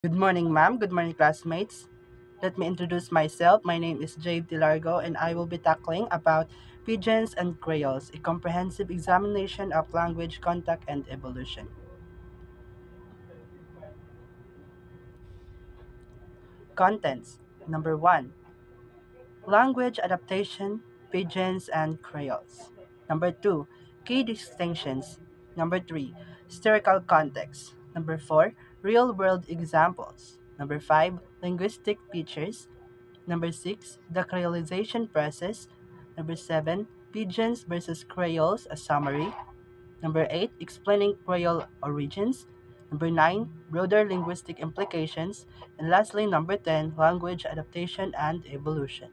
Good morning, ma'am. Good morning, classmates. Let me introduce myself. My name is Jade Dilargo, and I will be tackling about pigeons and creoles, a comprehensive examination of language, contact, and evolution. Contents. Number one, language adaptation, pigeons and creoles. Number two, key distinctions. Number three, historical context. Number four, real-world examples. Number five, linguistic features. Number 6, the creolization process. Number 7, pigeons versus creoles, a summary. Number 8, explaining creole origins. Number 9, broader linguistic implications. And lastly, number 10, language adaptation and evolution.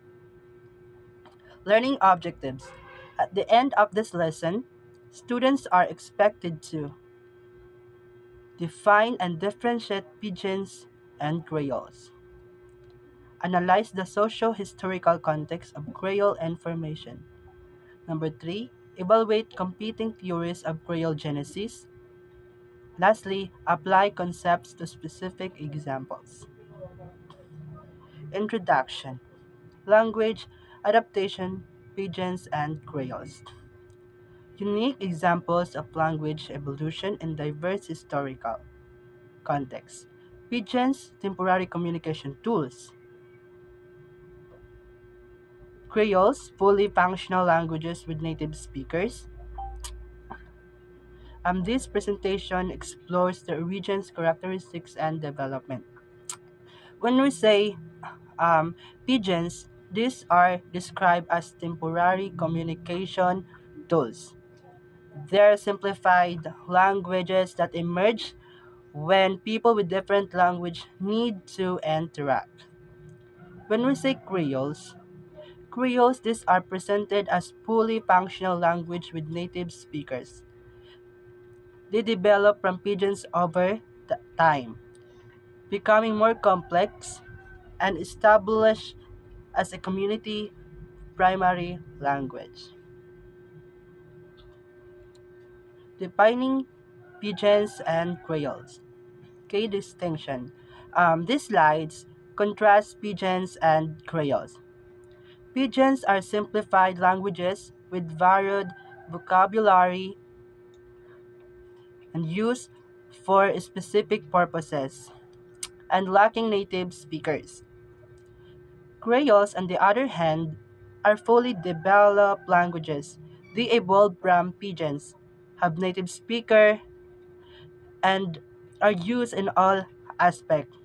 Learning objectives. At the end of this lesson, students are expected to define and differentiate pigeons and creoles. Analyze the socio-historical context of creole information. Number 3, evaluate competing theories of Creole genesis. Lastly, apply concepts to specific examples. Introduction. Language, adaptation, pigeons, and creoles. Unique examples of language evolution in diverse historical contexts. Pigeons, temporary communication tools. Creoles, fully functional languages with native speakers. This presentation explores the region's characteristics and development. When we say pigeons, these are described as temporary communication tools. They're simplified languages that emerge when people with different language need to interact. When we say creoles, these are presented as fully functional language with native speakers. They develop from pigeons over time, becoming more complex and established as a community primary language. Defining pigeons and creoles. Key distinction. These slides contrast pigeons and creoles. Pigeons are simplified languages with varied vocabulary and used for specific purposes and lacking native speakers. Creoles, on the other hand, are fully developed languages. They evolved from pigeons, have native speaker, and are used in all aspects.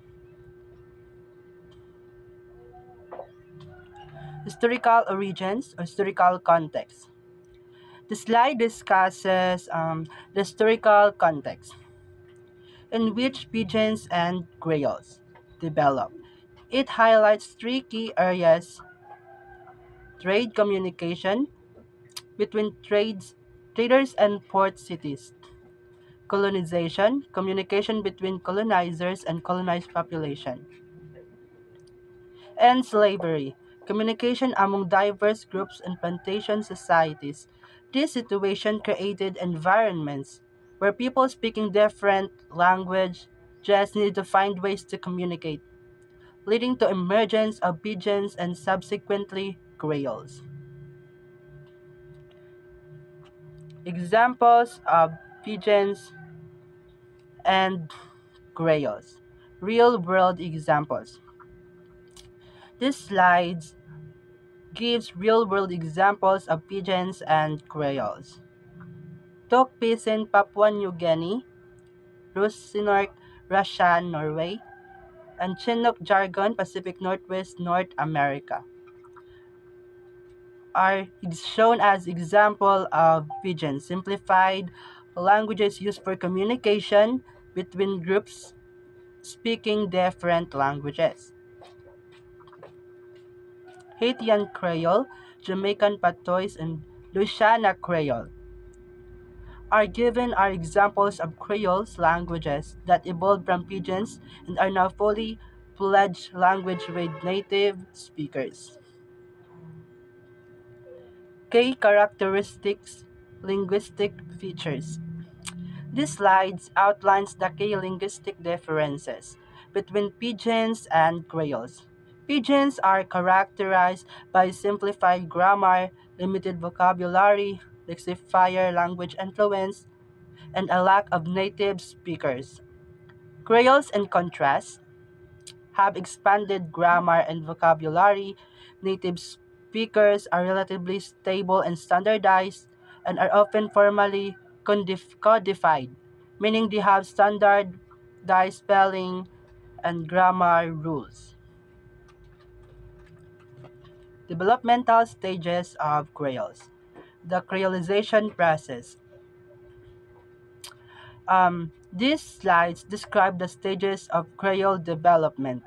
Historical origins or historical context. The slide discusses the historical context in which pigeons and creoles developed. It highlights three key areas: trade communication between traders and port cities, colonization, communication between colonizers and colonized population, and slavery, communication among diverse groups and plantation societies. This situation created environments where people speaking different language just need to find ways to communicate, leading to emergence of pidgins and subsequently creoles. Examples of pidgins and creoles. Real world examples. This slides gives real world examples of pidgins and creoles. Tok Pisin, Papua New Guinea, Rusinork, Russia, Norway, and Chinook jargon, Pacific Northwest, North America, are shown as example of pidgin, simplified languages used for communication between groups speaking different languages. Haitian Creole, Jamaican Patois, and Louisiana Creole are examples of Creoles languages that evolved from pidgins and are now fully fledged language with native speakers. Key characteristics, linguistic features. This slides outlines the key linguistic differences between Pidgins and Creoles. Pidgins are characterized by simplified grammar, limited vocabulary, lexifier language influence, and a lack of native speakers. Creoles, in contrast, have expanded grammar and vocabulary. Native speakers are relatively stable and standardized and are often formally codified, meaning they have standardized spelling and grammar rules. Developmental stages of Creoles. The Creolization process. These slides describe the stages of Creole development.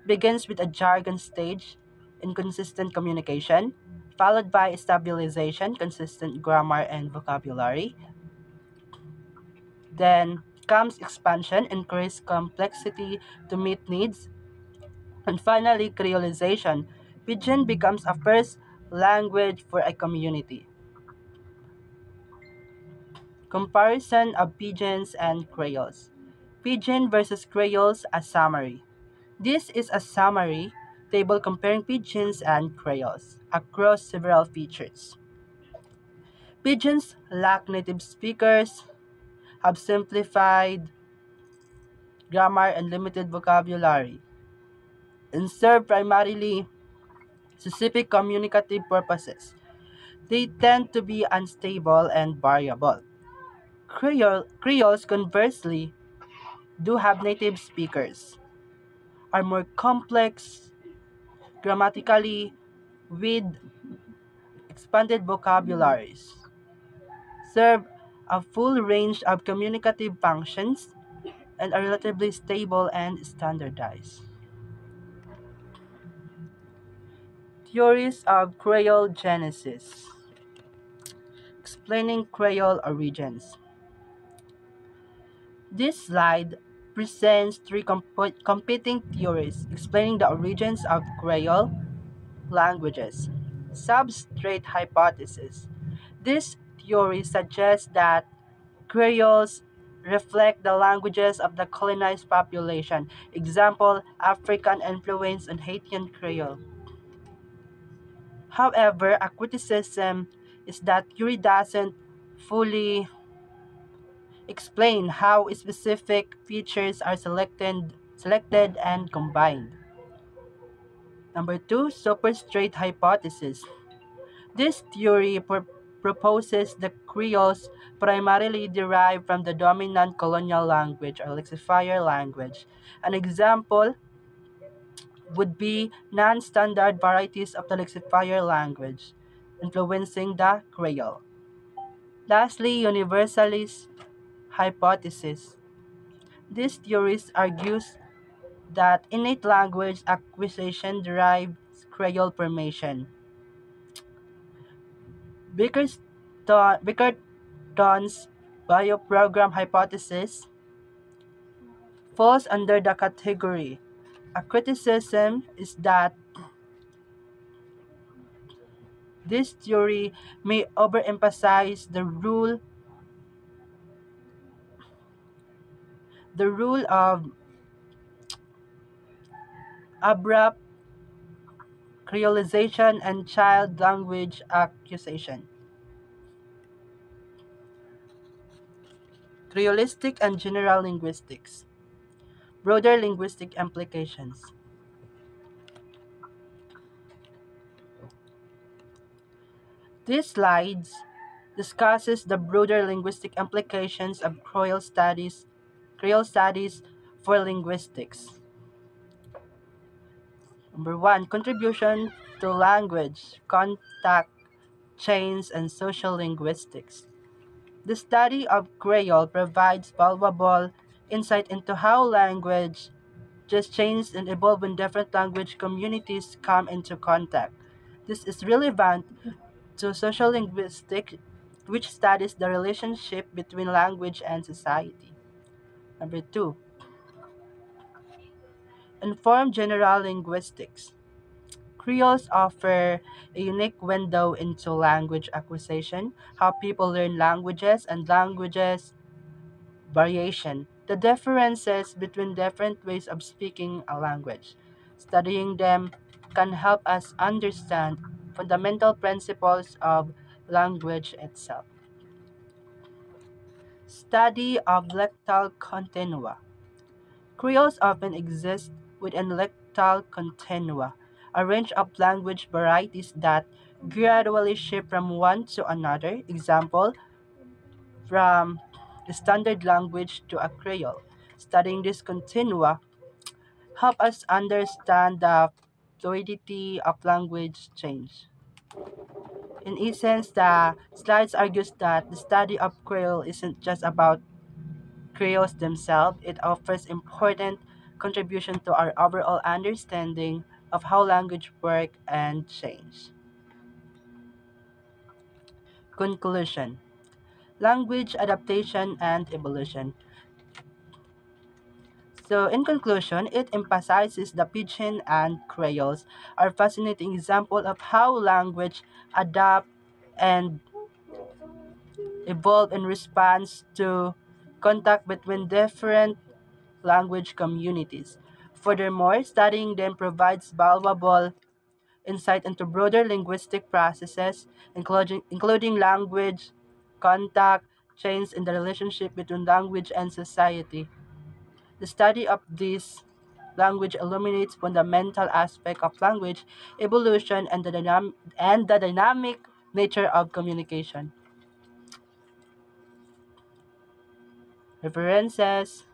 Begins with a jargon stage, inconsistent communication, followed by stabilization, consistent grammar and vocabulary. Then comes expansion, increased complexity to meet needs. And finally, creolization. Pidgin becomes a first language for a community. Comparison of Pidgins and Creoles. Pidgin versus Creoles, a summary. This is a summary table comparing Pidgins and Creoles across several features. Pidgins lack native speakers, have simplified grammar and limited vocabulary, and serve primarily specific communicative purposes. They tend to be unstable and variable. Creoles, conversely, do have native speakers, are more complex grammatically with expanded vocabularies, serve a full range of communicative functions, and are relatively stable and standardized. Theories of Creole Genesis. Explaining Creole origins. This slide presents three competing theories explaining the origins of Creole languages. Substrate hypothesis. This theory suggests that Creoles reflect the languages of the colonized population. Example, African influence on Haitian Creole. However, a criticism is that theory doesn't fully explain how specific features are selected and combined. Number two, superstrate hypothesis. This theory proposes the Creoles primarily derive from the dominant colonial language or lexifier language. An example would be non-standard varieties of the lexifier language, influencing the Creole. Lastly, universalist hypothesis. This theory argues that innate language acquisition derives Creole formation. Bickerton's bioprogram hypothesis falls under the category. A criticism is that this theory may overemphasize the rule of abrupt creolization and child language acquisition. Creolistic and general linguistics. Broader linguistic implications. This slides discusses the broader linguistic implications of Creole studies for linguistics. Number one, contribution to language, contact chains, and social linguistics. The study of Creole provides valuable insight into how language just changed and evolved when different language communities come into contact. This is relevant to social linguistics, which studies the relationship between language and society. Number two, informed general linguistics. Creoles offer a unique window into language acquisition, how people learn languages and languages variation. the differences between different ways of speaking a language. Studying them can help us understand fundamental principles of language itself. Study of lectal continua. Creoles often exist within lectal continua, a range of language varieties that gradually shift from one to another. Example, from the standard language to a Creole. Studying this continua help us understand the fluidity of language change. In essence, the slides argues that the study of Creole isn't just about Creoles themselves, it offers important contribution to our overall understanding of how language work and change. Conclusion. Language adaptation and evolution. So, in conclusion, it emphasizes the Pidgin and Creoles are fascinating example of how language adapt and evolve in response to contact between different language communities. Furthermore, studying them provides valuable insight into broader linguistic processes, including language, contact, change in the relationship between language and society. The study of this language illuminates fundamental aspects of language evolution and the dynamic nature of communication. References